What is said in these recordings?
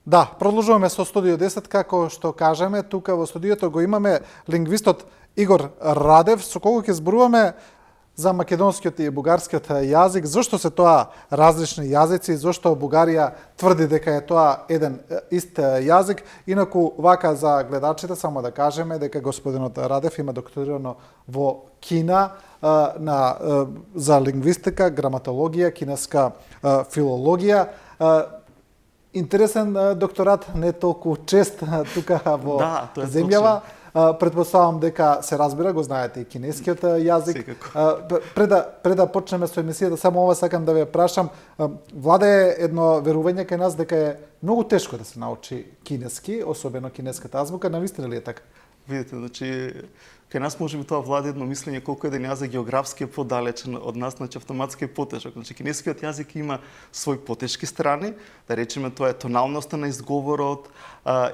Да, продолжуваме со Студио 10, како што кажеме, тука во студиото го имаме лингвистот Игор Радев, со кого ќе зборуваме за македонскиот и бугарскиот јазик, зошто се тоа различни јазици, зошто Бугарија тврди дека е тоа еден ист јазик. Инаку, вака за гледачите, само да кажеме дека господинот Радев има докторирано во Кина за лингвистика, граматологија, кинеска филологија. Интересен докторат, не толку чест тука во земјава. Предпоставам дека се разбира, го знаете и кинескиот јазик. Пред да почнеме со емисијата, само ова сакам да ве прашам. Владее едно верување кај нас дека е многу тешко да се научи кинески, особено кинеската азбука. Навистина ли е така? Видите, значи, кај нас може би тоа владе едно мислење колку еден јазик географски е подалечен од нас, значи автоматски е потешок. Значи кинескиот јазик има свои потешки страни, да речеме тоа е тоналноста на изговорот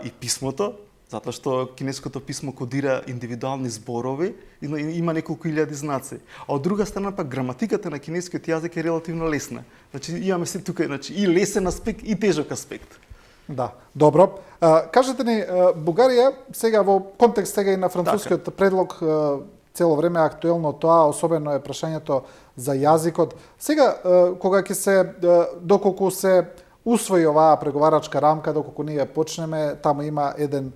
и писмото, затоа што кинеското писмо кодира индивидуални зборови и има неколку илјади знаци. А од друга страна пак граматиката на кинескиот јазик е релативно лесна. Значи имаме се тука, значи и лесен аспект и тежок аспект. Да, добро. Кажете ни, Бугарија, сега во контекст сега и на францускиот предлог, цело време е актуелно тоа, особено е прашањето за јазикот. Сега, кога ќе се, доколку се усвои оваа преговарачка рамка, доколку ние почнеме, таму има еден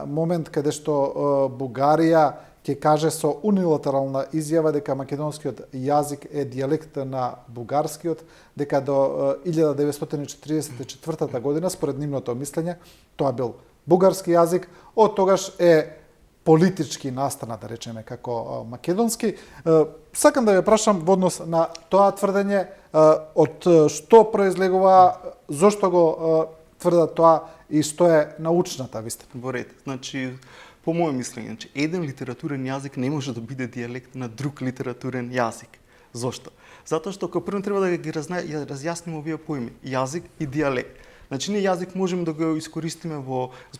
момент каде што Бугарија ќе каже со унилатерална изјава дека македонскиот јазик е дијалект на бугарскиот, дека до 1944 година, според нивното мислење, тоа бил бугарски јазик, од тогаш е политички настана, да речеме, како македонски. Сакам да ве прашам во однос на тоа тврдење, од што произлегува, зошто го тврдат тоа и што е научната вистина? Во ред. Значи, по моје мислење, значи, еден литературен јазик не може да биде дијалект на друг литературен јазик. Зошто? Затоа што како прво треба да ги разјасниме овие поими, јазик и дијалект. Значи, ние јазик можеме да го искористиме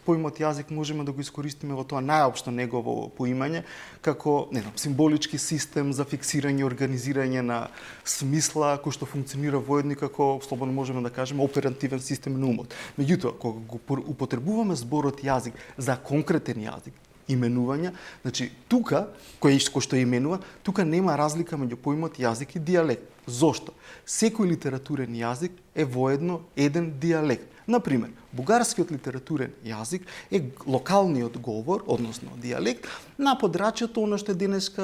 поимот јазик можеме да го искористиме во тоа најопшто негово поимање, како, не знам, символички систем за фиксирање, организирање на смисла, кој што функционира воедно како, слободно можеме да кажеме, оперативен систем на умот. Меѓутоа, кога го употребуваме зборот јазик за конкретен јазик, именувања, значи тука, кој што именува, тука нема разлика меѓу поимот јазик и дијалект. Зошто? Секој литературен јазик е воедно еден дијалект. Например, бугарскиот литературен јазик е локалниот говор, односно дијалект, на подрачјето она што е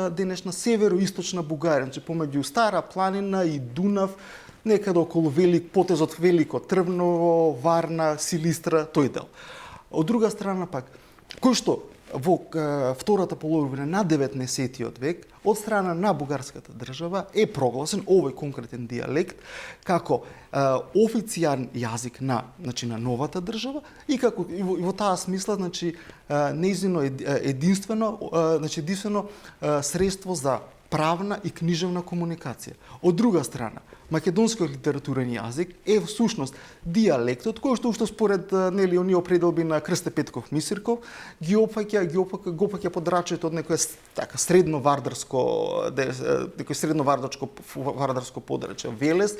денешна североисточна Бугарија, значи помеѓу Стара планина и Дунав, некаде околу потезот Велико Трвново, Варна, Силистра, тој дел. Од друга страна пак, кој што во втората половина на 19 век од страна на бугарската држава е прогласен овој конкретен дијалект како официјален јазик на новата држава и како и во таа смисла нејзино единствено средство за правна и книжевна комуникација. Од друга страна, македонскиот литературен јазик е всушност дијалектот кој што според оние определби на Крсте Петков Мисирков ги опфаќа подрачјето од некое така средновардачко подрачје Велес,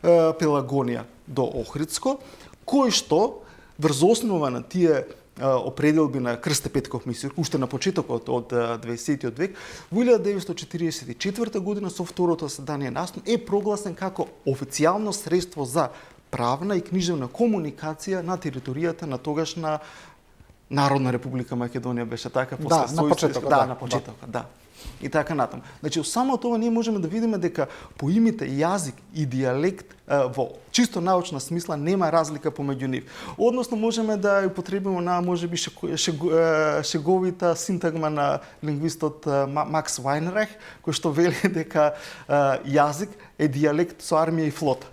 Пелагонија до Охридско, кој што врз основа на тие определби на Крсте Петков Мисирков, уште на почетокот од 20 век, во 1944 година со второто заседание на АСН е прогласен како официјално средство за правна и книжевна комуникација на територијата на тогашна Народна република Македонија, беше така после на почетокот. Да. И така натаму. Значи, од само тоа ние можеме да видиме дека поимите јазик и дијалект во чисто научна смисла нема разлика помеѓу нив. Односно можеме да употребиме на можеби шеговита синтагма на лингвистот Макс Вајнрех, кој што вели дека јазик е дијалект со армија и флота.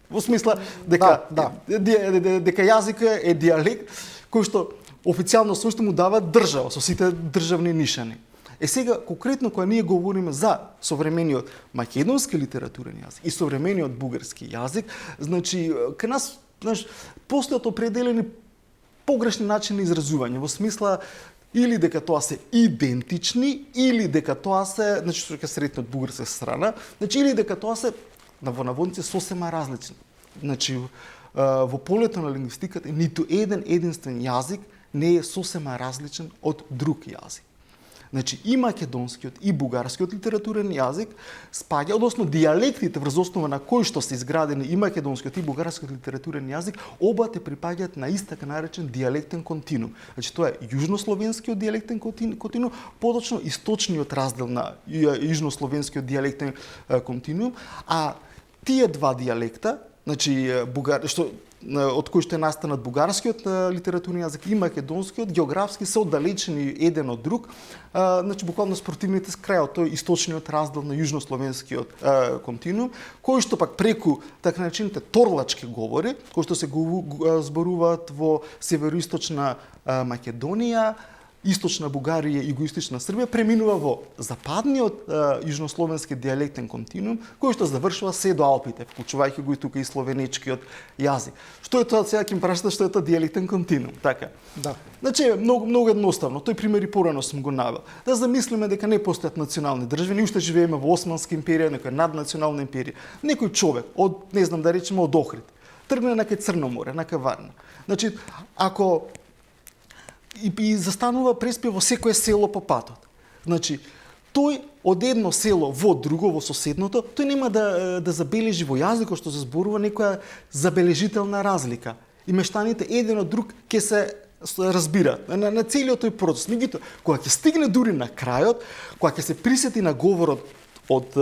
Во смисла дека јазик е дијалект кој што официјално со што му дава држава со сите државни нишани. Сега, конкретно, кога ние говориме за современиот македонски литературен јазик и современиот бугарски јазик, значи, кај нас, постојат определени погрешни начини изразување, во смисла или дека тоа се идентични, или дека тоа се, значи, што ќе сретне од бугарска страна, значи, или дека тоа се, во наводници, сосема различни. Значи, во полето на лингвистиката ниту еден единствен јазик не е сосема различен од друг јазик. Значи, и македонскиот и бугарскиот литературен јазик спаѓа, односно дијалектите врз основа на кои што се изградени и македонскиот и бугарскиот литературен јазик, оба те припаѓаат на ист така наречен дијалектен континуум. Значи, тоа е јужнословенскиот дијалектен континуум, поточно источниот раздел на јужнословенскиот дијалектен континуум, а тие два дијалекта, значи од кои што е настанат бугарскиот литературен јазик и македонскиот, географски се оддалечени еден од друг, значи буквално спротивните с крајот, тој источниот раздел на јужнословенскиот континуум, кој што пак преку така наречените торлачки говори, кои што се зборуваат во североисточна Македонија, Источна Бугарија и Југоисточна Србија, преминува во западниот јужнословенски дијалектен континуум, кој што завршува се до Алпите, вклучувајќи го и тука и словенечкиот јазик. Што е тоа, сега ќе прашате што е тоа дијалектен континуум, така? Да. Значи, многу едноставно, тој пример и порано сум го навел. Да замислиме дека не постојат национални држави, ние уште живееме во Османска империја, некоја наднационална империја. Некој човек од, не знам да речеме, од Охрид, тргне на кај Црно море, на кај Варна. Значи, ако и застанува, преспие во секое село по патот. Значи, тој од едно село во друго, во соседното, тој нема да забележи во јазикот што се зборува некоја забележителна разлика. И мештаните еден од друг ќе се разбираат на целиот тој процес. Меѓутоа, кога ќе стигне дури на крајот, кога ќе се присети на говорот од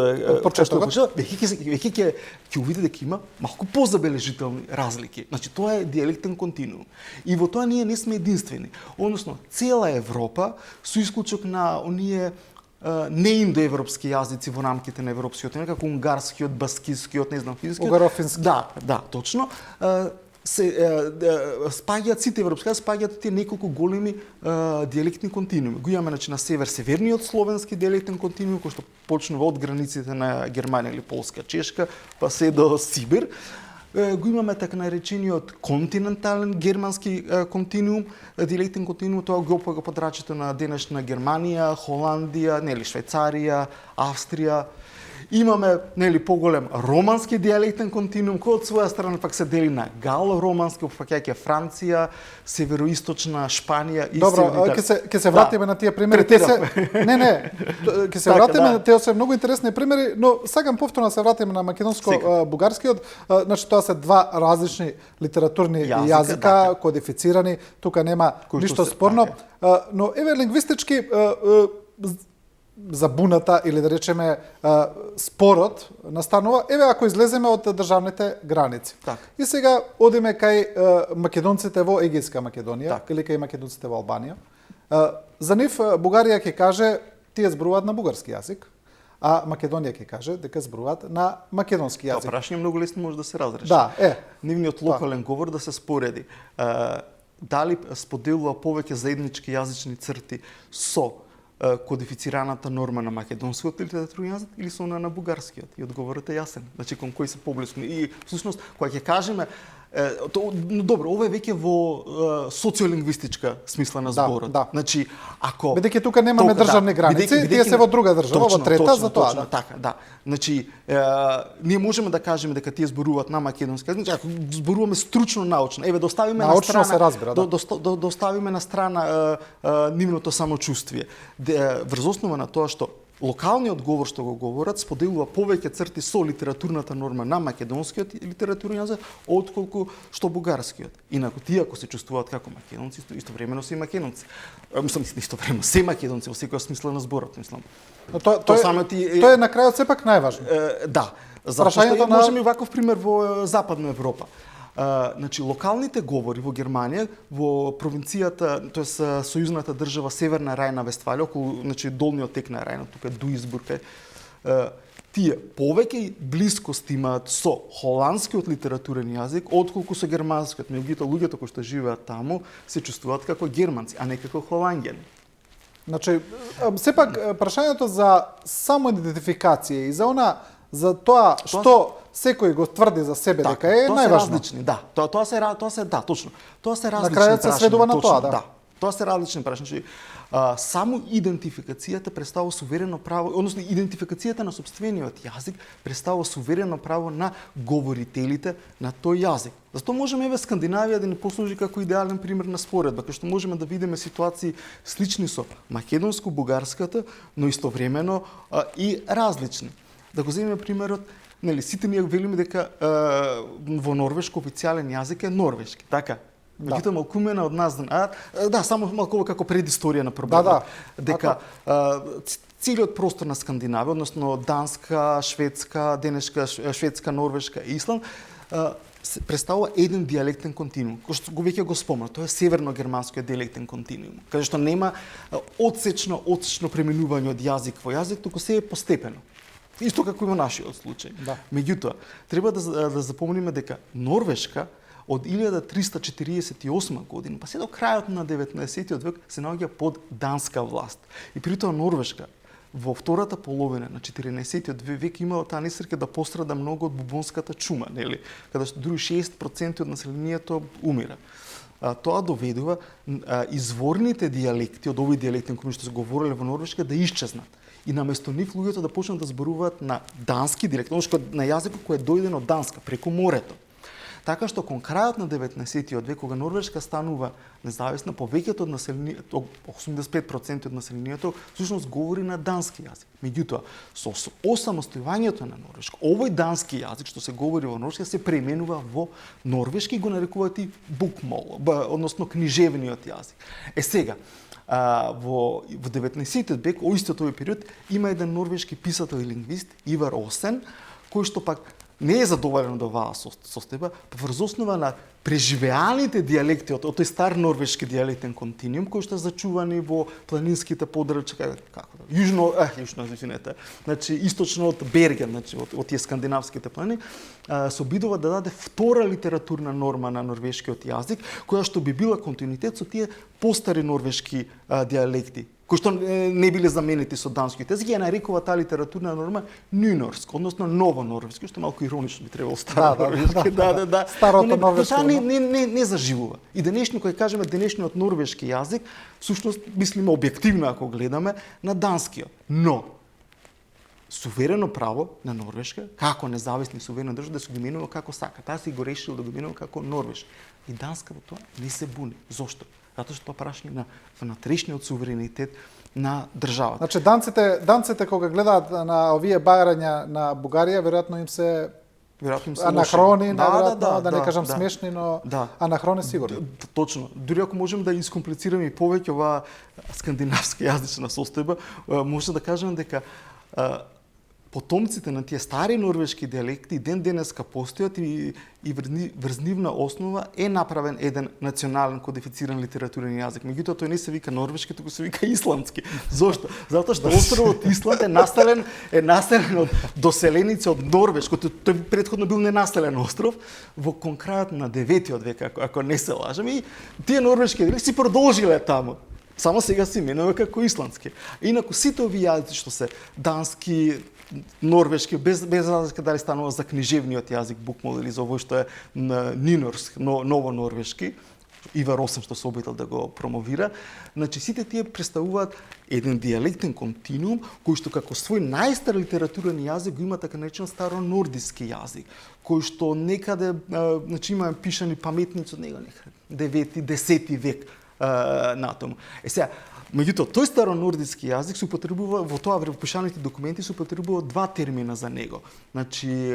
почетокот, веќе ќе увиди дека има малку позабележителни разлики. Значи, тоа е дијалектен континуум. И во тоа ние не сме единствени. Односно, цела Европа, со исклучок на оние неиндоевропски јазици во рамките на европскиот, како унгарскиот, баскискиот, не знам, финскиот. Угарофински. Да, точно. Спаѓаат сите европски, спаѓаат тие неколку големи дијалектни континууми. Го имаме на север северниот словенски дијалектен континуум, кој што почнува од границите на Германија или Полска, Чешка, па се до Сибир. Го имаме така наречениот континентален германски континуум, дијалектен континуум, тоа го опага под рачето на денешна Германија, Холандија, нели Швајцарија, Австрија. Имаме, нели, поголем романски дијалектен континуум, кој од своја страна пак се дели на гало-романски, опфаќајќи Франција, североисточна Шпанија и Добро, ќе се вратиме на тие примери. Ќе се вратиме, тие се многу интересни примери, но сакам повторно да се вратиме на македонско-бугарскиот. Значи, тоа се два различни литературни јазика, кодифицирани, тука нема ништо спорно, но еве лингвистички забуната или да речеме спорот настанува еве ако излеземе од државните граници. Так. И сега одиме кај македонците во Егејска Македонија или кај македонците во Албанија. За нив Бугарија ќе каже тие зборуваат на бугарски јазик, а Македонија ќе каже дека зборуваат на македонски јазик. Тоа прашање многу лесно може да се разреши. Да, нивниот локален говор да се спореди. Дали споделува повеќе заеднички јазични црти со кодифицираната норма на македонскиот литературен јазик или со на бугарскиот? И одговорот е јасен. Значи, кон кој се поблиску. И всушност, кога ќе кажеме, добро, ова е веќе во социолингвистичка смисла на зборот. Да. Значи, ако бидејќи тука немаме државни граници, тие се во друга држава, во трета, за тоа. Точно, така, да. Значи, ние можеме да кажеме дека тие зборуваат на македонски јазик, значи ако зборуваме стручно научно, еве доставиме на страна, се разбира, доставиме на страна нивното самочувствие. Врз основа на тоа што локалниот говор што го говорат споделува повеќе црти со литературната норма на македонскиот литературен јазик отколку што бугарскиот. Инаку тие ако се чувствуваат како македонци, истовремено се и македонци. Мислам, истовремено се македонци во секоја смисла на зборот, мислам. Тоа е на крајот сепак најважно. Да. Зашто можеме и ваков пример во Западна Европа. Значи, локалните говори во Германија, во провинцијата, тоест сојузната држава Северна Рајна Вестфалија, околу, значи, долниот тек на Рајна, тука Дуисбург, тие повеќе блискост имаат со холандскиот литературен јазик, отколку со германскиот. Меѓутоа, луѓето кои што живеат таму се чувствуваат како германци, а не како холанѓани. Значи, сепак прашањето за самоидентификација и за тоа што секој го тврди за себе дека е најважно. Да, тоа се точно. Тоа се различни. На крајот се сведува на тоа, да. Тоа се различни прашања. Значи, само идентификацијата представува суверено право, односно идентификацијата на сопствениот јазик представува суверено право на говорителите на тој јазик. Затоа можеме еве Скандинавија да ни послужи како идеален пример на споредба, кај што можеме да видиме ситуации слични со македонско-бугарската, но истовремено и различни. Да го земеме примерот, нели сите ние велиме дека во норвешко официјален јазик е норвешки, така? Меѓутоа малкумена од нас само малку како предисторија на проблемот. Дека целиот простор на Скандинавија, односно Данска, Шведска, денешка Шведска, Норвешка и Исланд представува еден дијалектен континуум, кој што веќе го спомна, тоа е северно-германскиот дијалектен континуум, каде што нема одсечно преминување од јазик во јазик, туку се е постепено. Исто како и во нашиот случај. Меѓутоа, треба да запомниме дека Норвешка од 1348 година, па се до крајот на 19 век се наоѓа под данска власт. И при тоа Норвешка во втората половина на 14 век имала таа несреќа да пострада многу од бубонската чума, нели? Каде што дури 60% од населението умира. Тоа доведува изворните дијалекти од овој дијалектен кој што се говореле во Норвешка да исчезнат. И наместо нив луѓето да почнат да зборуваат на дански дијалект, на јазикот кој е дојден од Данска преку морето. Така што кон крајот на 19 век, кога Норвешка станува независна, повеќето од населението, 85% од населението, всушност говори на дански јазик. Меѓутоа, со осамостојувањето на Норвешка, овој дански јазик што се говори во Норвешка се преименува во норвешки и го нарекуваат и букмол, односно книжевниот јазик. Сега, во 19 век, во истиот овој период, има еден норвешки писател и лингвист, Ивар Осен, кој што пак не е задоволен од оваа состојба, врз основа на преживеаните дијалекти од тој стар норвешки дијалектен континуум, кои што зачувани во планинските подрачја, значи источно од Берген, значи од тие скандинавските планини, се обидува да даде втора литературна норма на норвешкиот јазик, која што би била континуитет со тие постари норвешки дијалекти, кои што не биле заменети со данскиот јазик, ја нарекува таа литературна норма нюнорск, односно ново норвешки, што малку иронично би требало старо норвешки. Старото норвешко. Не заживува. И денешно, кога кажеме денешниот норвешки јазик, всушност мислиме објективно ако гледаме на данскиот. Но суверено право на Норвешка, како независни суверена држава, да се го именува како сака. Таа си го решила да го именува како Норвешка. И Данска во тоа не се буни. Зошто? Затоа што тоа прашање на внатрешниот суверенитет на државата. Значи данците кога гледаат на овие бајарања на Бугарија, веројатно им се анахрони, да не кажам смешни, но анахрони сигурно. Точно. Дури ако можем да искомплицираме и повеќе оваа скандинавска јазична состојба, може да кажеме дека потомците на тие стари норвешки дијалекти ден денеска постојат и врз нивна основа е направен еден национален кодифициран литературен јазик. Меѓутоа тој не се вика норвешки, туку се вика исландски. Зошто? Затоа што островот Исланд е населен од доселеници од Норвешко. Тој претходно бил ненаселен остров во кон крајот на 9 век, ако не се лажам, и тие норвешки дијалекти си продолжиле таму. Само сега се именува како исландски. Инаку сите овие јазици што се дански, норвешки, без разлика дали станува за книжевниот јазик букмол или за овој што е нинорск, ново норвешки, Ивар Осен што се обидел да го промовира, значи сите тие представуваат еден дијалектен континуум кој што како свој најстар литературен јазик го има така наречен старонордиски јазик, кој што некаде значи има пишани паметници од него некаде 9-10 век натаму. Сега, меѓутоа, тој старонордиски јазик се употребува во тоа во пишаните документи се употребува два термина за него. Значи,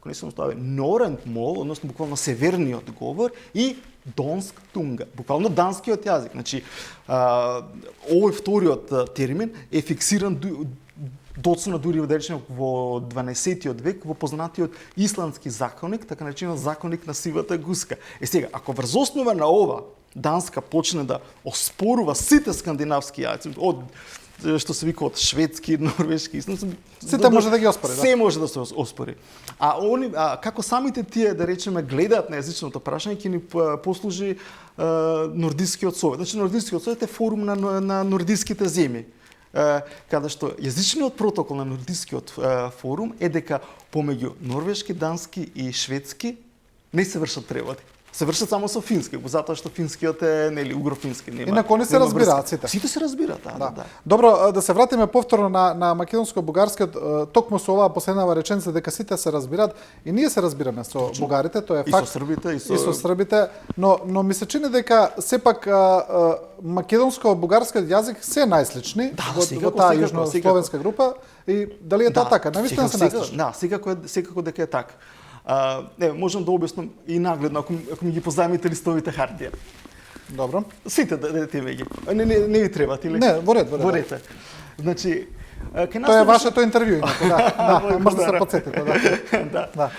ако не сум ставил, норент мол, односно буквално северниот говор и донск тунга, буквално данскиот јазик. Значи, овој вториот термин е фиксиран доцна дури да речеме во 12 век во познатиот исландски законник, така наречен законник на сивата гуска. Сега, ако врз основа на ова Данска почне да оспорува сите скандинавски јазици, од што се вика од шведски, норвешки, сите може да ги оспори, се може да се оспори. Како самите тие, да речеме, гледаат на јазичното прашање, ќе ни послужи Нордискиот совет. Значи, Нордискиот совет е форум на нордиските земји, каде што јазичниот протокол на Нордискиот форум е дека помеѓу норвешки, дански и шведски не се вршат преводи. се вршат само со фински, затоа што финскиот е нели угрофински, нема. Инаку они се нема разбираат врска. сите. Сите се разбираат, да. Добро, да се вратиме повторно на македонско-бугарскиот, токму со оваа последнава реченица дека сите се разбираат и ние се разбираме со бугарите, тоа е И факт. со србите, И со србите, но ми се чини дека сепак македонско-бугарскиот јазик се најслични во таа јужнословенска група и дали е тоа така? Навистина се најслични? Да, секако дека е така. Можам да објаснам и нагледно, ако ми ги позајмите листовите хартија. Добро. Сите дадете ми ги. Не ви требат или? Не, во ред. Во ред. Значи, тоа е вашето интервју, инаку, да, може да се подсетите, да.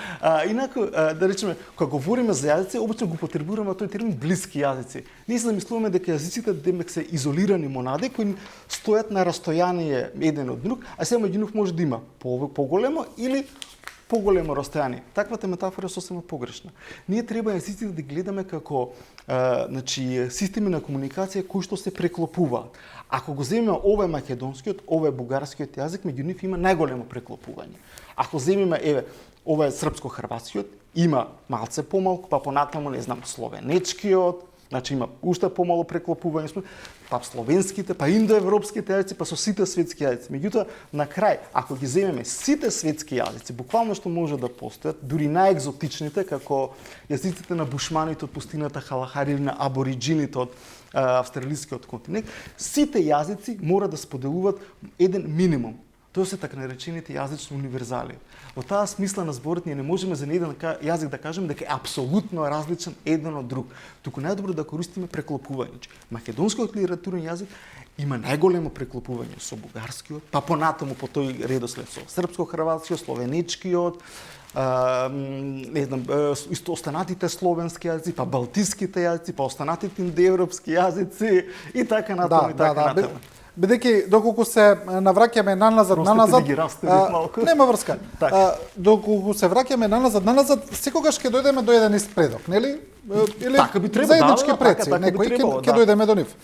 Инаку, да речеме, кога говориме за јазици, обично го потребуваме тој термин блиски јазици. Ние се замислуваме дека јазиците демек се изолирани монади кои стојат на растојание еден од друг, а се меѓу нив може да има поголемо или поголемо растојание. Таквата метафора е сосема погрешна. Ние треба јазиците да гледаме како системи на комуникација кои што се преклопуваат. Ако го земеме овој македонскиот, овој бугарскиот јазик, меѓу нив има најголемо преклопување. Ако земеме овој српско-хрватскиот, има малце помалку, па понатаму не знам словенечкиот, значи има уште помало преклопување, па словенските, па индоевропските јазици, па со сите светски јазици. Меѓутоа, на крај, ако ги земеме сите светски јазици, буквално што може да постојат, дури најекзотичните, како јазиците на бушманите од пустината Калахари или на абориџините од австралискиот континент, сите јазици мора да споделуваат еден минимум. Тоа се така наречените јазични универзали. Во таа смисла на зборот ние не можеме за еден јазик да кажеме дека е апсолутно различен еден од друг. Туку најдобро да користиме преклопување. Македонскиот литературен јазик има најголемо преклопување со бугарскиот, па понатаму по тој редослед со српско-хрватскиот, словенечкиот, не знам, исто останатите словенски јазици, па балтиските јазици, па останатите индоевропски јазици и така натаму и така натаму. Бидејќи доколку се навраќаме наназад, нема врска. Доколку се враќаме наназад, секогаш ќе дојдеме до еден ист предок, нели? Или така би требало, заеднички предци, некои ќе дојдеме до нив.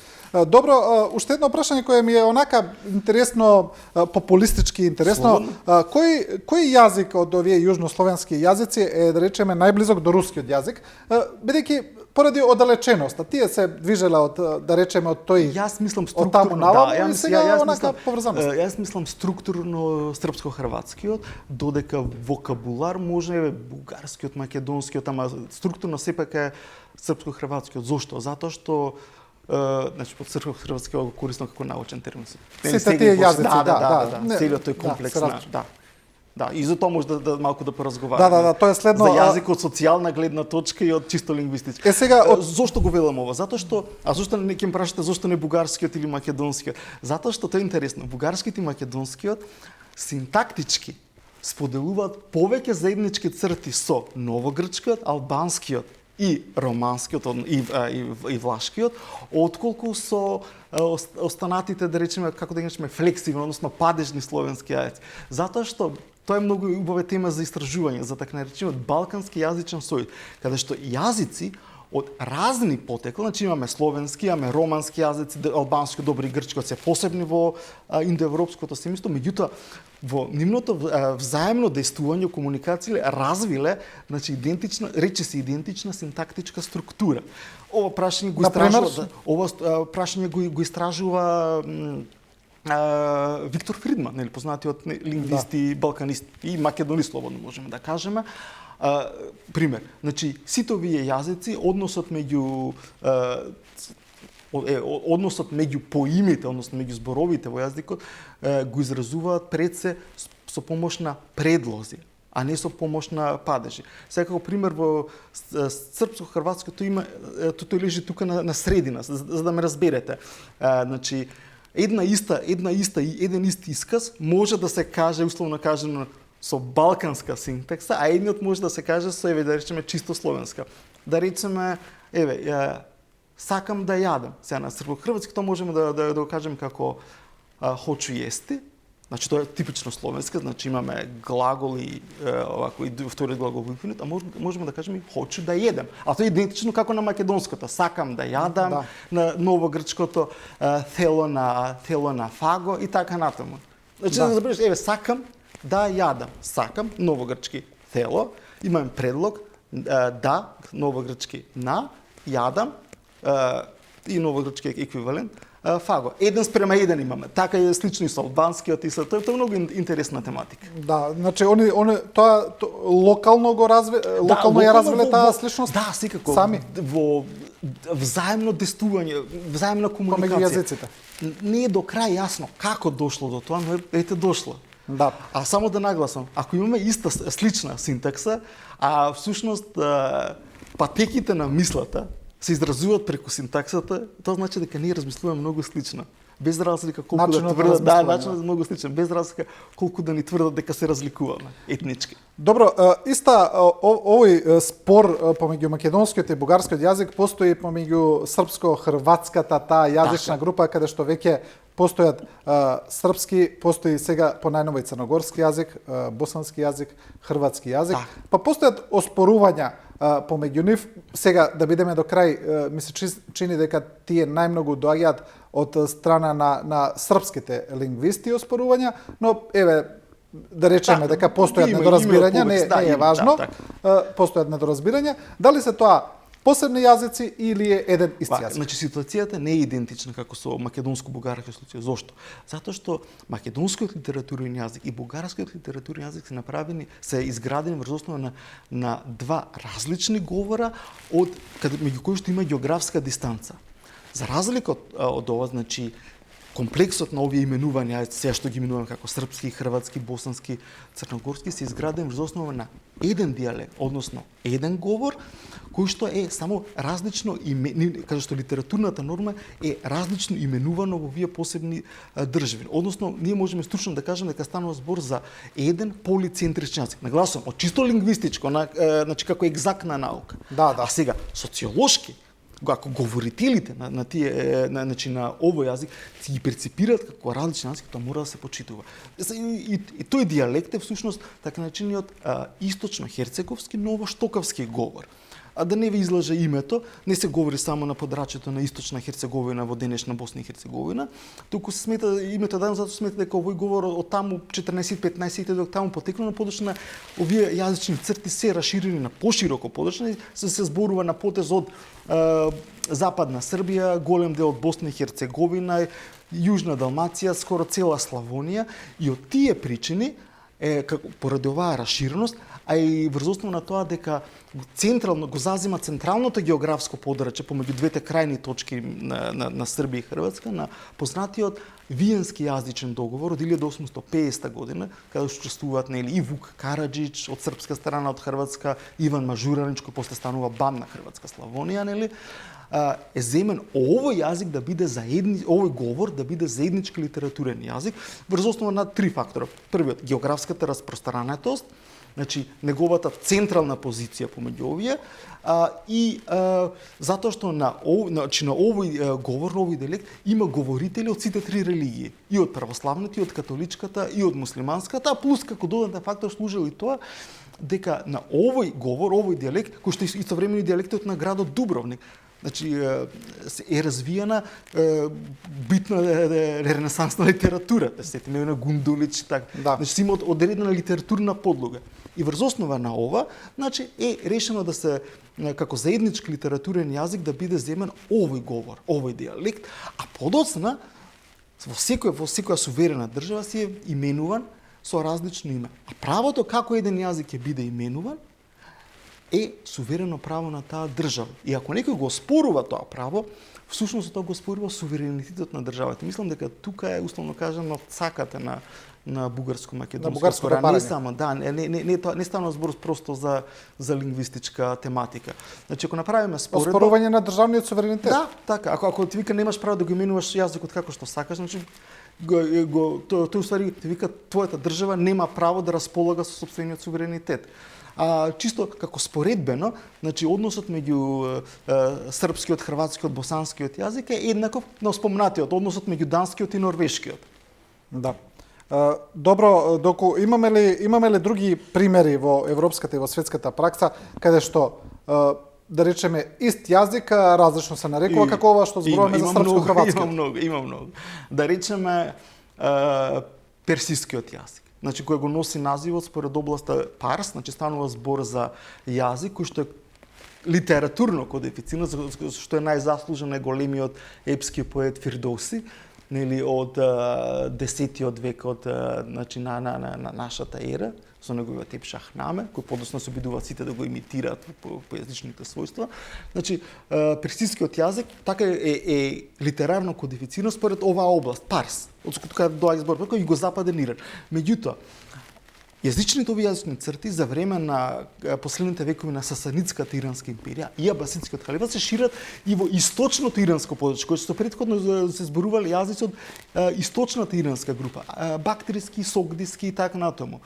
Добро, уште едно прашање кое ми е онака интересно, популистички интересно. Кој јазик од овие јужнословенски јазици е, да речеме, најблизок до рускиот јазик, бидејќи поради оддалеченоста, тие се движеле од, да речеме, од тој, јас мислам од таму наваму и сега онака поврзаност. Јас мислам структурно српско-хрватскиот, додека вокабулар може бугарскиот, македонскиот, ама структурно сепак е српско-хрватскиот. Зошто? Затоа што значи под српско-хрватски го користам како научен термин. Сите тие јазици, целиот тој комплекс на да, и за тоа може да малку да поразговараме. Тоа е следно за јазик од социјална гледна точка и од чисто лингвистичка. Сега зошто го велам ова? Затоа што зошто не ќе прашате зошто не бугарскиот или македонскиот? Затоа што тоа е интересно. Бугарскиот и македонскиот синтактички споделуваат повеќе заеднички црти со новогрчкиот, албанскиот и романскиот и влашкиот, отколку со останатите, да речеме, како да ги речеме, флексивни, односно падежни словенски јазици. Затоа што тоа е многу убава тема за истражување, за така наречениот балкански јазичен сојуз, каде што јазици од разни потекла, значи имаме словенски, имаме романски јазици, албански, добри грчки, се посебни во индоевропското семејство, меѓутоа во нивното взаемно действување, комуникација развиле, значи идентична синтактичка структура. Ова прашање го истражува Виктор Фридман, нели познатиот лингвист и балканист и македонист, слободно можеме да кажеме. Пример, значи сите овие јазици, односот меѓу поимите, односно меѓу зборовите во јазикот, го изразуваат пред се со помош на предлози, а не со помош на падежи. Секако пример во српско-хрватското има, тој лежи тука на средина, за да ме разберете. Значи еден ист исказ може да се каже, условно кажано, со балканска синтакса, а едниот може да се каже со, да речеме, чисто словенска. Да речеме, сакам да јадам. Сега на српско-хрватски тоа можеме да го кажеме како хочу јести. Значи тоа е типично словенска, значи имаме глагол и овако и вториот глагол во инфинит, а можеме да кажеме хочу да једам. А тоа е идентично како на македонското. Сакам да јадам, на новогрчкото тело на фаго и така натаму. Значи да забележиш, сакам да јадам. Сакам, новогрчки тело, имаме предлог да, новогрчки на, јадам, и новогрчки еквивалент, фаго. 1:1 имаме. Така е слично и со албанскиот и со тоа е многу интересна тематика. Да, значи они тоа локално го локално ја развиле таа сличност. Да, секако. Сами Во взаимно действување, взаимна помеѓу комуникација. јазиците. Не е до крај јасно како дошло до тоа, но ете дошло. Да. А само да нагласам, ако имаме иста слична синтакса, а всушност патеките на мислата се изразуваат преку синтаксата, тоа значи дека ние размислуваме многу слично. Без разлика колку Начинот да на тврдат, размислување. начинот е многу сличен, без разлика колку да ни тврдат дека се разликуваме етнички. Добро, овој спор помеѓу македонскиот и бугарскиот јазик постои помеѓу српско-хрватската таа јазична група каде што веќе постојат српски, постои сега по најново и црногорски јазик, босански јазик, хрватски јазик. Па постојат оспорувања помеѓу нив. Сега да бидеме до крај, ми се чини дека тие најмногу доаѓаат од страна на српските лингвисти оспорувања, но еве да речеме дека постојат недоразбирања, не е важно. Постојат недоразбирања. Дали се тоа посебни јазици или е еден ист јазик? Значи ситуацијата не е идентична како со македонско-бугарскиот случај. Зошто? Затоа што македонскиот литературен јазик и бугарскиот литературен јазик се изградени врз основа на два различни говора меѓу кои што има географска дистанца. За разлика од ова, значи комплексот на овие именувања, се што ги именуваме како српски, хрватски, босански, црногорски, се изградени врз основа на еден дијалект, односно еден говор, кој што е само различно каде што литературната норма е различно именувано во овие посебни држави. Односно, ние можеме стручно да кажеме дека станува збор за еден полицентричен јазик. Нагласувам, од чисто лингвистичко, значи како екзактна наука. Да. А сега социолошки, ако говорителите на овој јазик си ги перципираат како различен јазик, тоа мора да се почитува. И тој дијалект е всушност така начиниот источно-херцеговски новоштокавски говор. А да не ви излаже името, не се говори само на подрачјето на Источна Херцеговина во денешна Босна и Херцеговина, туку се смета името дадено затоа смета дека овој говор од таму 14-15 до таму потекло на подоцна овие јазични црти се расширени на пошироко подоцна, се зборува на потез од Западна Србија, голем дел од Босна и Херцеговина, Јужна Далмација, скоро цела Славонија, и од тие причини поради оваа расширеност, а и врз основа на тоа дека централно го зазема централното географско подрачје помеѓу двете крајни точки на Србија и Хрватска, на познатиот Виенски јазичен договор од 1850 година, каде учествуваат и Вук Караџич од српска страна, од Хрватска, Иван Мажуранич, кој после станува бам на Хрватска Славонија, е земен овој јазик да биде овој говор да биде заеднички литературен јазик врз основа на три фактора. Првиот, географската распространетост, значи неговата централна позиција помеѓу овие, и затоа што на овој говор, на овој дијалект има говорители од сите три религии, и од православната, и од католичката, и од муслиманската, плюс како додатен фактор служил и тоа дека на овој говор, овој дијалект, кој што е истовремено дијалектот на градот Дубровник, значи е развиена битна ренесансна литература, да се сетиме на Гундулич, така. Да. Значи има одредена литературна подлога. И врз основа на ова, значи е решено да се како заеднички литературен јазик да биде земен овој говор, овој дијалект, а подоцна во секоја суверена држава си е именуван со различно име. А правото како еден јазик ќе биде именуван е суверено право на таа држава. И ако некој го оспорува тоа право, всушност тоа го оспорува суверенитетот на државата. Мислам дека тука е условно кажано цаката на бугарско-македонско препарање. Не само, да, не станува збор просто за лингвистичка тематика. Значи ако направиме споредба, оспорување на државниот суверенитет. Да, така. Ако ти вика немаш право да го именуваш јазикот како што сакаш, значи тој уствари ти вика твојата држава нема право да располага со сопствениот суверенитет. Чисто како споредбено, значи односот меѓу српскиот, хрватскиот, босанскиот јазик е еднаков на спомнатиот односот меѓу данскиот и норвешкиот. Да. Добро, доку имаме ли други примери во европската и во светската пракса каде што да речеме ист јазик различно се нарекува како ова што зборуваме за српско-хрватски? Има многу. Да речеме персискиот јазик. значи кој го носи називот според областа Парс, значи станува збор за јазик кој што е литературно кодифициран, што е најзаслужен е големиот епски поет Фирдоуси, нели од 10-тиот век од значи на нашата ера, со неговиот еп Шахнаме, кој подоцна се обидуваат сите да го имитираат по јазичните својства. Значи персискиот јазик така е литерарно кодифициран според оваа област, Парс, од тука доаѓа збор, кој југозападен Иран. Меѓутоа, јазичните овие јазични црти за време на последните векови на Сасанидската иранска империја и Абасидскиот халифат се шират и во источното иранско подрачје, кој што претходно се зборувале јазици од источната иранска група, бактриски, согдиски и така натаму.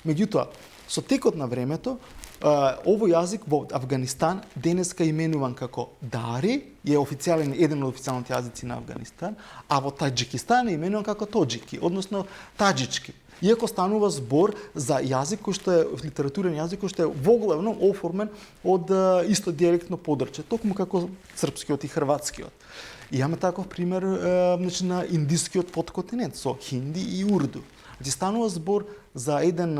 Меѓутоа, со текот на времето, овој јазик во Авганистан денеска именуван како Дари, е официјален еден од официјалните јазици на Авганистан, а во Таџикистан е именуван како Тоџики, односно таџички. Иако станува збор за јазик кој што е литературен јазик кој што е воглавно оформен од исто дијалектно подрачје, токму како српскиот и хрватскиот. И имаме таков пример значи, на индискиот подконтинент со хинди и урду. Значи станува збор за еден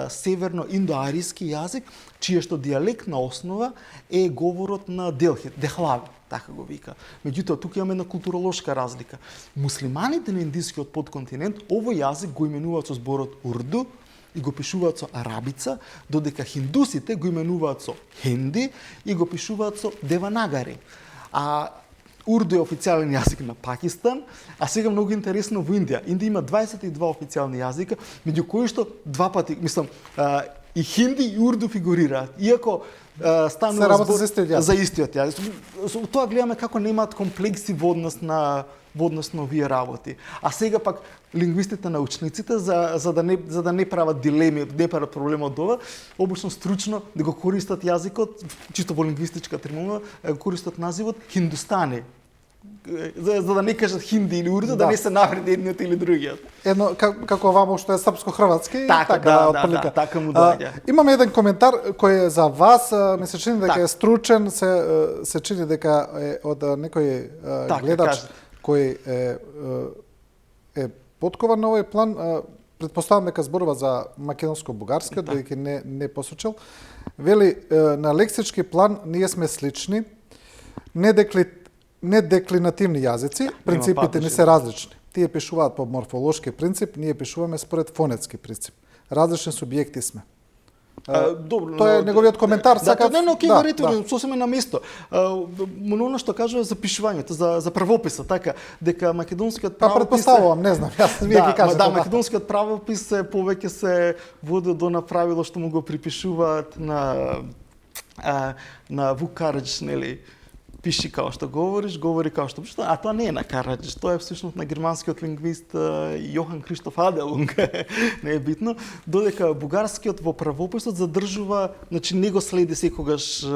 северно-индоаријски јазик, чија што дијалектна основа е говорот на Делхи, Дехлави, така го вика. Меѓутоа, тука имаме една културолошка разлика. Муслиманите на индискиот подконтинент овој јазик го именуваат со зборот урду и го пишуваат со арабица, додека хиндусите го именуваат со хинди и го пишуваат со деванагари. А урду е официјален јазик на Пакистан, а сега многу интересно во Индија. Индија има 22 официјални јазика, меѓу кои што два пати, мислам, и хинди и урду фигурираат. Иако станува збор за истиот јазик. Со тоа гледаме како немаат комплекси во однос на овие работи. А сега пак лингвистите, научниците за да не прават дилеми, не прават проблема од ова, обично стручно да го користат јазикот, чисто во лингвистичка терминологија, го користат називот Хиндустани. За да не кажат хинди или урду, да не се навреди едниот или другиот. Едно како вамо што е српско-хрватски, така, така му доаѓа. Имаме еден коментар кој е за вас, ми се чини дека е стручен, се чини дека е од некој гледач кој е подкован на овој план. Предпоставам дека зборува за македонско-бугарскиот, бидејќи не посочил. Вели, на лексички план ние сме слични, недеклинативни јазици, принципите ни се различни. Тие пишуваат по морфолошки принцип, ние пишуваме според фонетски принцип. Различни субјекти сме. Добро, тоа е неговиот коментар, сакав. Сосема на место. Оно што кажува за пишувањето, за правописот, така, дека македонскиот правопис предпоставувам, не знам, јас вие ги кажете. Да, македонскиот правопис повеќе се води до направило што му го припишуваат на Вук Караџич, нели? Пиши као што говориш, говори као што пишеш, а тоа не е на Караџич, тоа е всушност на германскиот лингвист Јохан Криштоф Аделунг, не е битно, додека бугарскиот во правописот задржува, значи не го следи секогаш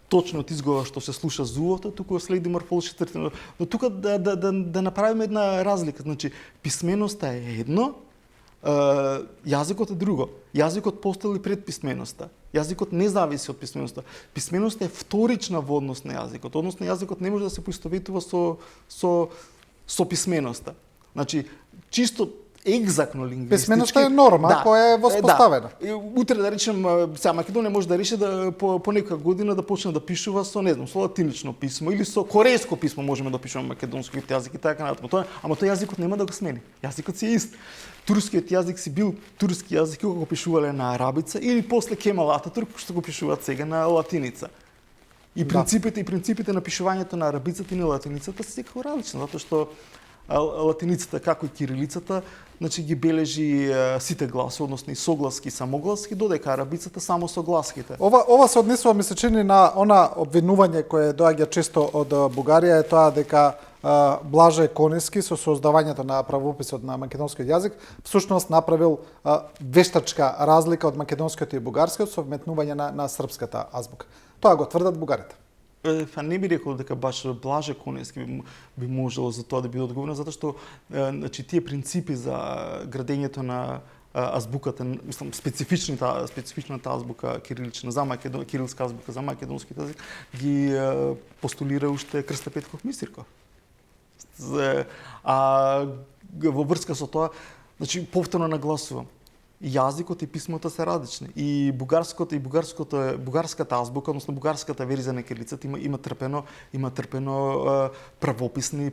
точно од изговор што се слуша зувото, туку следи морфолошки црти. Но тука да направиме една разлика, значи писменоста е едно, јазикот е друго. Јазикот постои пред писменоста. Јазикот не зависи од писменоста. Писменоста е вторична во однос на јазикот. Односно јазикот не може да се поистоветува со писменоста. Значи, чисто екзактно лингвистички. Писменоста е норма која е воспоставена. Утре да речем, сега Македонија може да реши да по некоја година да почне да пишува со, не знам, со латинично писмо или со корејско писмо можеме да пишуваме македонски јазик и така натаму. Ама тој јазикот нема да го смени. Јазикот си е ист. Турскиот јазик си бил турски јазик кога го пишувале на арабица или после Кемал Ататурк што го пишуваат сега на латиница. И принципите на пишувањето на арабицата и на латиницата се секако различни, затоа што латиницата како и кирилицата, значи ги бележи сите гласови, односно и согласки и самогласки, додека арабицата само согласките. Ова се однесува, ми се чини, на она обвинување кое доаѓа често од Бугарија, е тоа дека Блаже Конески со создавањето на правописот на македонскиот јазик всушност направил вештачка разлика од македонскиот и бугарскиот со вметнување на српската азбука. Тоа го тврдат бугарите. Не би рекол дека баш Блаже Конески би можело за тоа да биде одговорен, затоа што значи тие принципи за градењето на азбуката, мислам специфичната азбука кирилична за кирилска азбука за македонскиот јазик ги постулира уште Крсто Петков Мисирков. А во врска со тоа, значи повторно нагласувам, јазикот и писмото се различни. И бугарската азбука, односно бугарската верзија на кирилицата има трпено правописни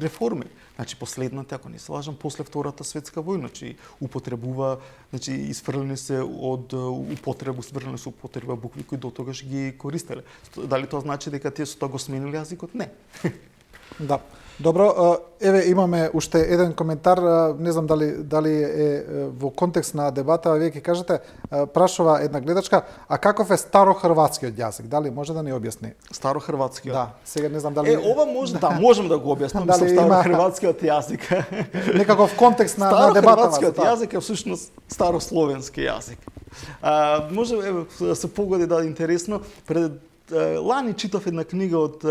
реформи. Значи последната, ако не се лажам, после Втората светска војна, значи употребува, значи изфрлени се од употреба букви кои дотогаш ги користеле. Дали тоа значи дека тие со тоа го сменили јазикот? Не. Да. Добро, еве имаме уште еден коментар, не знам дали е во контекст на дебата, вие ќе кажете, прашува една гледачка, а каков е старохрватскиот јазик? Дали може да ни објасни? Старохрватскиот. Да, сега не знам дали ова можем да го објаснам, мислам старохрватскиот јазик. Некаков контекст на дебата. Старохрватскиот јазик е всушност старословенски јазик. Може да се погоди да е интересно, пред лани читав една книга од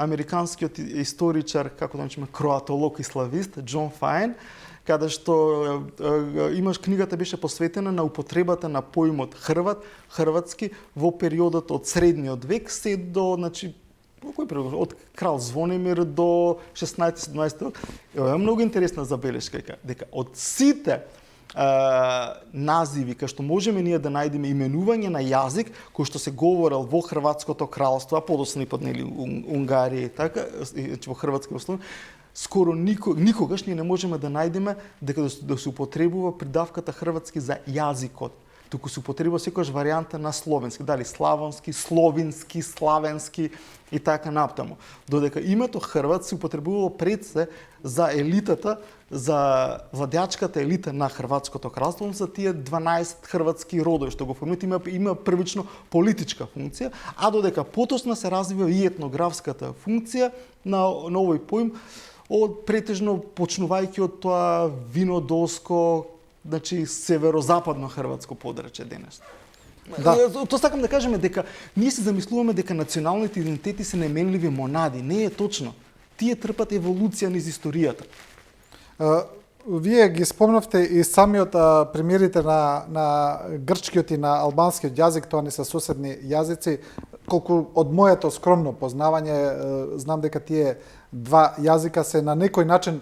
американскиот историчар, како да речеме, кроатолог и славист, Џон Фајн, каде што книгата беше посветена на употребата на поимот хрватски во периодот од средниот век се до, значи, од крал Звонимир до 16-17 век. Е многу интересна забелешка дека од сите називи, кај што можеме ние да најдеме именување на јазик кој што се говорел во Хрватското кралство, а подоцна и под Унгарија и така, во хрватски основи, скоро никогаш ние не можеме да најдеме дека да се употребува придавката хрватски за јазикот. Туку се употребува секојаш варијанта на словенски, дали славонски, словински, славенски и така наптаму. Додека името Хрват се употребувало пред се за елитата, за владеачката елита на Хрватското кралство, за тие 12 хрватски родови што го формираат, има првично политичка функција, а додека потоцна се развива и етнографската функција на овој поим, претежно почнувајќи од тоа винодолско, значи северозападно хрватско подрачје денес. Да. Тоа сакам да кажеме дека ние се замислуваме дека националните идентитети се неменливи монади. Не е точно. Тие трпат еволуција низ историјата. Вие ги спомнавте и самиот примерите на грчкиот и на албанскиот јазик, тоа не се соседни јазици. Колку од моето скромно познавање знам дека тие два јазика се на некој начин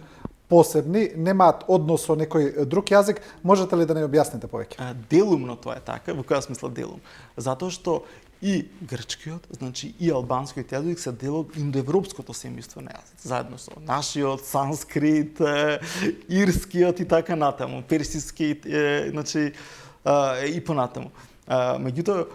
посебни, немаат однос со некој друг јазик. Можете ли да не објасните повеќе? Делумно тоа е така, во која смисла делум? Затоа што и грчкиот, значи и албанскиот јазик се дел од индоевропското семејство на јазици, заедно со нашиот санскрит, ирскиот и така натаму, персиски, значи и понатаму. Меѓутоа,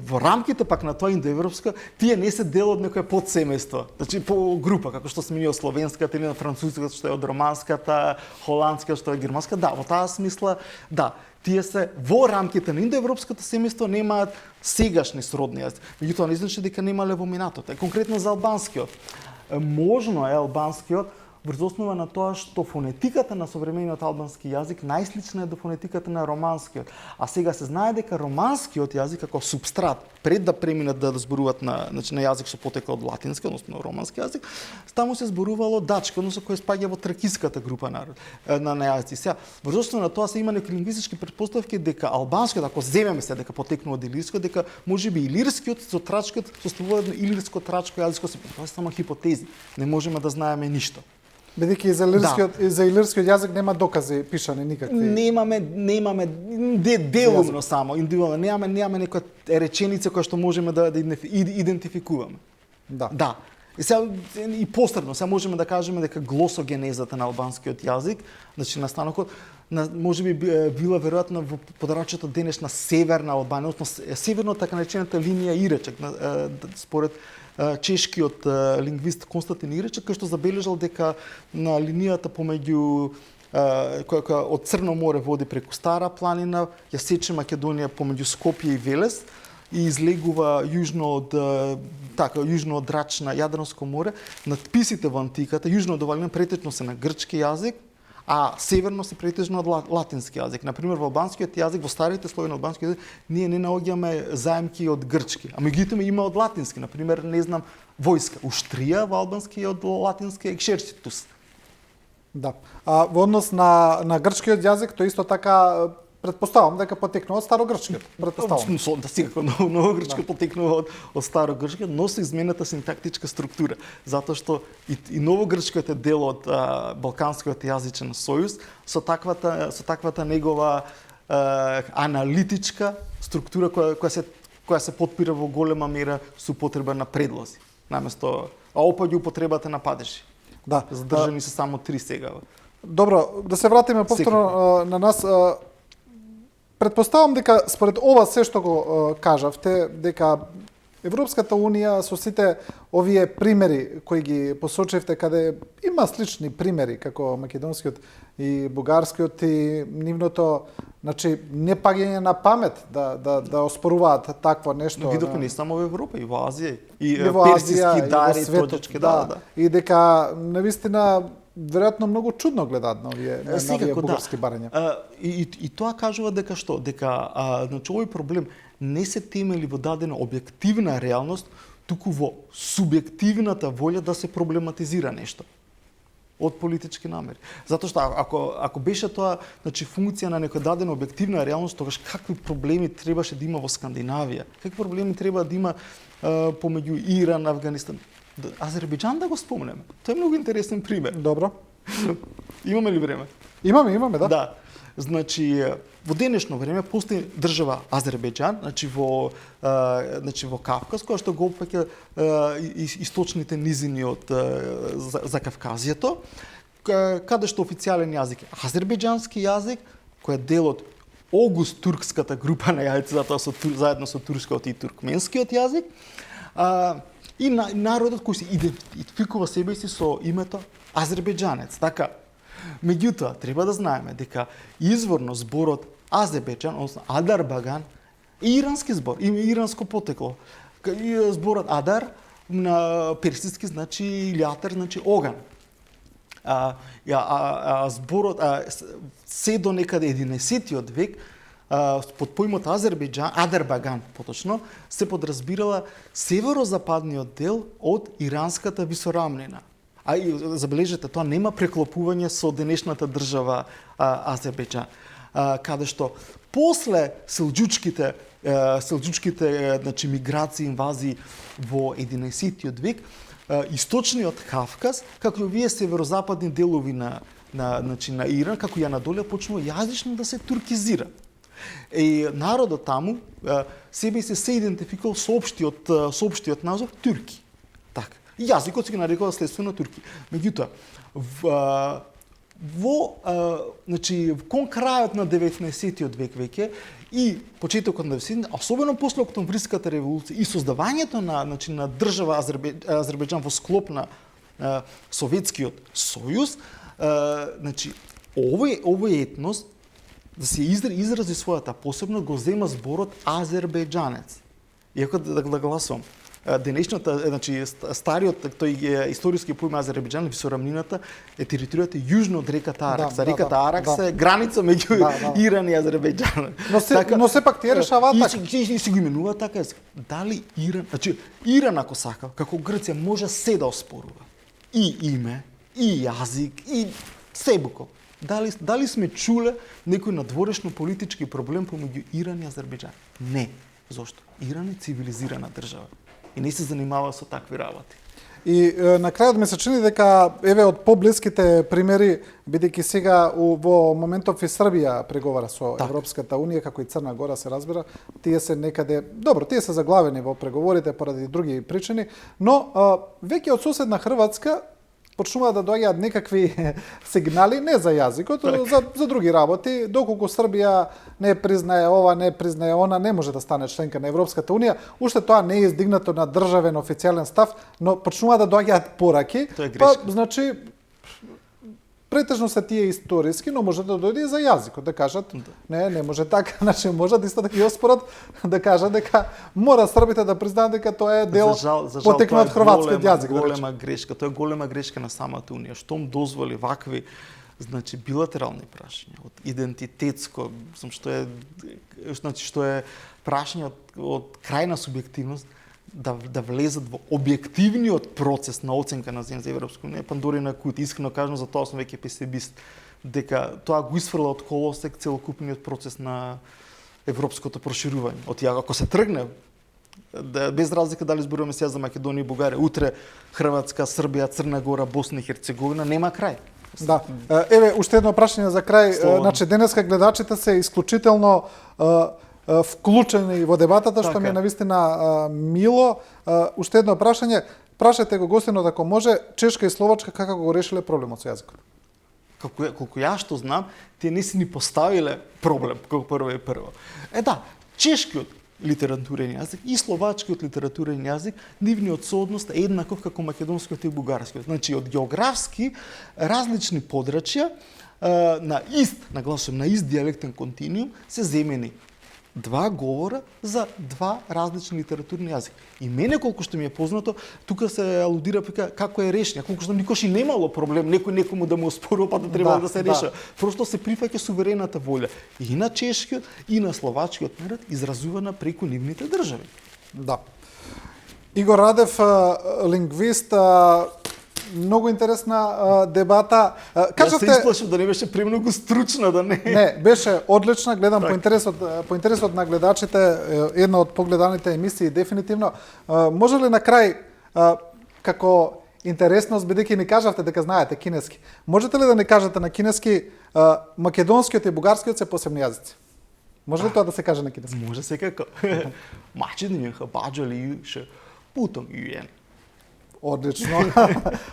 во рамките пак на тоа индоевропско, тие не се дел од некоја подсемејство, значи по група, како што сме ние од словенската или на француската, што е од романската, холандската, што е германска, да, во таа смисла, да, тие се во рамките на индоевропското семејство немаат сегашни сродни јазици. Меѓутоа не значи дека немале во минатото. Конкретно за албанскиот. Можно е албанскиот врз основа на тоа што фонетиката на современиот албански јазик најслична е до фонетиката на романскиот. А сега се знае дека романскиот јазик како супстрат, пред да преминат да зборуваат на јазик што потекла од латински, односно романски јазик, таму се зборувало дачки, односно кој спаѓа во тракиската група на јазици. Сега, врз основа на тоа се има некои лингвистички претпоставки дека албанскиот, ако земеме се дека потекнува од илирскиот, дека можеби илирскиот со трачкиот составува едно илирско трачко јазичко се, тоа се само хипотези. Не можеме да знаеме ништо. Бидејќи за илирскиот јазик нема докази пишани никакви. Немаме делумно само, индивидуално, немаме некоја реченица која што можеме да идентификуваме. Да. И сега и посредно, сега можеме да кажеме дека глосогенезата на албанскиот јазик, значи настанокот, можеби била веројатно во подрачјето денешна северна Албанија, односно северно така наречената линија Иречек, според чешкиот лингвист Константин Иречек, кој што забележал дека на линијата помеѓу која од Црно море води преку Стара планина, ја сече Македонија помеѓу Скопје и Велес и излегува јужно од Драч на Јадранско море. Надписите во антиката, јужно од оваа линија претежно се на грчки јазик, а северно се претежно од латински јазик. Например, во албанскиот јазик, во старите слои на албанскиот јазик, ние не наоѓаме заемки од грчки, а меѓутоа има од латински. Например, не знам, војска, уштрија во албански од латински екшерцитус. Да. Во однос на грчкиот јазик, тој исто така претпоставам дека потекнува од старогрчкиот. Претпоставам. Да, секако новогрчкиот потекнува од старогрчкиот, но со измената синтактичка структура, затоа што и новогрчкиот е дел од балканскиот јазичен сојуз со таквата негова аналитичка структура која се потпира во голема мера со употреба на предлози, наместо опаѓа употребата на падежи. Да. Задржани се само 3 сега. Добро, да се вратиме повторно на нас. Предпоставам дека според ова се што го кажавте, дека Европската Унија со сите овие примери кои ги посочивте, каде има слични примери како македонскиот и бугарскиот и нивното, значи не паѓање на памет да оспоруваат такво нешто. Но видовме не само во Европа, и во Азија, и во персиски дари, светот, точки, да. И дека навистина веројатно многу чудно гледаат на овие бугарски барања. И тоа кажува дека што? Дека значи овој проблем не се темели во дадена објективна реалност, туку во субјективната волја да се проблематизира нешто од политички намери. Затоа што ако беше тоа, значи функција на некоја дадена објективна реалност, тогаш какви проблеми требаше да има во Скандинавија? Какви проблеми треба да има помеѓу Иран, Авганистан? Азербејџан да го спомнеме. Тоа е многу интересен пример. Добро. Имаме ли време? Имаме, да. Да. Значи, во денешно време постои држава Азербејџан, значи во Кавказ, која што го опаќа источните низини од за Кавказието, каде што официјален јазик е азербејџански јазик, кој е дел од огус-туркската група на јазици, затоа заедно со турскиот и туркменскиот јазик. И народот кој се идентификува себе си со името азербејџанец. Така, меѓутоа, треба да знаеме дека изворно зборот Азербејџан, односно Адарбаган, е ирански збор, има иранско потекло. Зборот Адар на персиски значи или атар значи оган. Зборот се до некаде 11-тиот век под поимот Адарбаган, поточно, се подразбирала северозападниот дел од иранската висорамнина. И забележете, тоа нема преклопување со денешната држава Азербејџан, каде што после селџучките значи миграции, инвазии во 11-тиот век, источниот Кавказ, како и овие северозападни делови на Иран, како и Анадолија, почнува јазично да се туркизира. И народот таму себе се идентификувал со општиот назов турки. Така. И јазикот се ги нарекува следствено турки. Меѓутоа, кон крајот на 19-тиот век веќе и почетокот на 20-тиот, особено после Октомвриската револуција и создавањето на држава Азербејџан во склоп на Советскиот сојуз, овој етнос да се изрази својата посебност, го зема зборот азербејџанец. Иако да гласувам, денешната, значи стариот тој историски поим Азербејџан, висорамнината е територијата јужно од реката Аракс. Реката Аракс е граница меѓу Иран и Азербејџан. Но сепак тие решаваат така. И се го именува така. Дали Иран, значи Иран ако сака, како Грција може се да оспорува. И име, и јазик, и себуко. Дали сме чуле некој надворешно политички проблем помеѓу Иран и Азербејџан? Не. Зошто? Иран е цивилизирана држава и не се занимава со такви работи. И на крајот ми се чини дека еве од поблиските примери, бидејќи сега во моментов и Србија преговара со Европската Унија, како и Црна Гора се разбира, тие се некаде, добро, тие се заглавени во преговорите поради други причини, но веќе од соседна Хрватска почнуваат да доаѓаат некакви сигнали, не за јазикот, за други работи, доколку Србија не признае ова, не признае она, не може да стане членка на Европската Унија. Уште тоа не е издигнато на државен официјален став, но почнуваат да доаѓаат пораки. Значи, претежно се тие историски, но може да дојде и за јазикот, да кажат, не може така, значи може да исто да ги оспорат, да кажат дека мора србите да признаат дека тоа е дел потекнат од хрватскиот јазик. Голема грешка, тоа е голема грешка на самата Унија, штом дозволи вакви билатерални прашања од идентитетско, што е прашање од крајна субјективност, да влезат во објективниот процес на оценка на земја за Европска Унија, Пандорина кутија, искрено кажано, за тоа сум веќе песимист, дека тоа го исфрла од колосек целокупниот процес на европското проширување. Ако се тргне, без разлика дали зборуваме сега за Македонија и Бугарија, утре Хрватска, Србија, Црна Гора, Босна и Херцеговина, нема крај. Да. Еве, уште едно прашање за крај. Слободно. Значи, денеска гледачите се исклучително вклучени во дебатата, што Така ми е е. навистина мило. Уште едно прашање. Прашајте го гостинот ако може, Чешка и Словачка како го решиле проблемот со јазикот? Колку ја што знам, тие не си ни поставиле проблем како прво и прво. Да, чешкиот литературен јазик и словачкиот литературен јазик, нивниот соодност е еднаков како македонскиот и бугарскиот. Значи, од географски различни подрачја, на ист диалектен континуум, се земени два говора за два различни литературни јазики. И мене, колку што ми е познато, тука се алудира како е решено, колку што никош и немало проблем некој некому да му оспорува, па да треба да се реша. Просто се прифаќа суверената волја и на чешкиот и на словачкиот народ изразувана преку нивните држави. Да. Игор Радев, лингвист, многу интересна дебата. Јас се исплашив да не беше премногу стручна, да не. Не, беше одлична, гледам по интересот на гледачите, една од погледаните емисии дефинитивно. Може ли на крај како интересност, бидејќи ни кажавте дека знаете кинески, можете ли да ни кажете на кинески македонскиот и бугарскиот се посебни јазици? Може ли тоа да се каже на кинески? Може секако. Мачединјаха баџали ше путом юен. Одлично.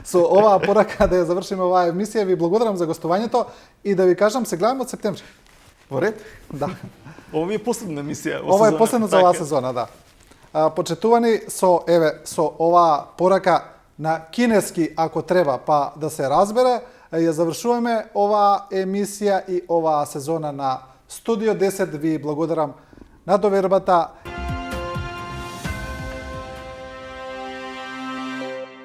Со оваа порака да ја завршиме оваа емисија, ви благодарам за гостувањето и да ви кажам, се гледаме од септември. Во ред? Да. Ова е последна емисија. Ова е последно за оваа сезона, да. Почитувани со оваа порака на кинески, ако треба, па да се разбере, ја завршуваме оваа емисија и оваа сезона на Студио 10. Ви благодарам на довербата